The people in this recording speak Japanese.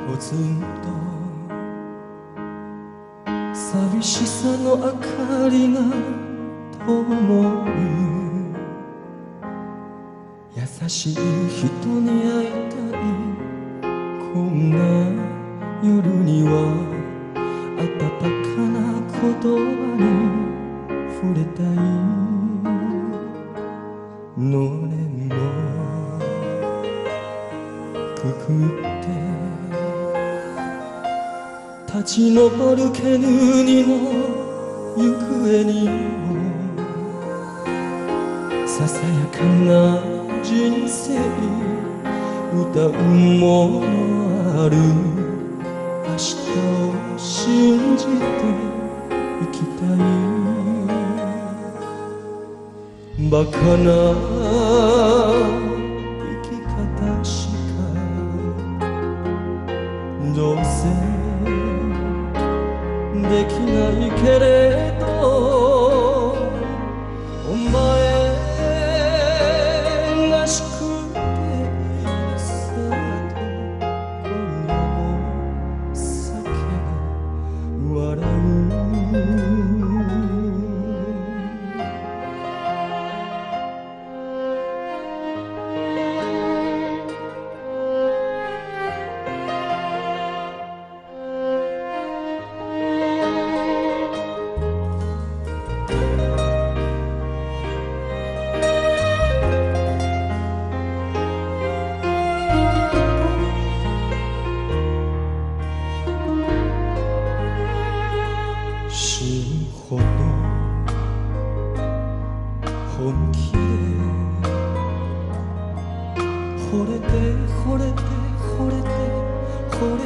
ポツンと寂しさの明かりが灯る。優しい人に会いたい。こんな夜には温かな言葉に触れたい。のれんをくくって立ち上る煙の行方にもささやかな人生歌うものある。明日を信じて生きたい。バカな生き方しかどうせできないけれど、お前らしくていいさと今夜も酒が笑う。死ぬほど本気で惚れて惚れて惚れて惚れ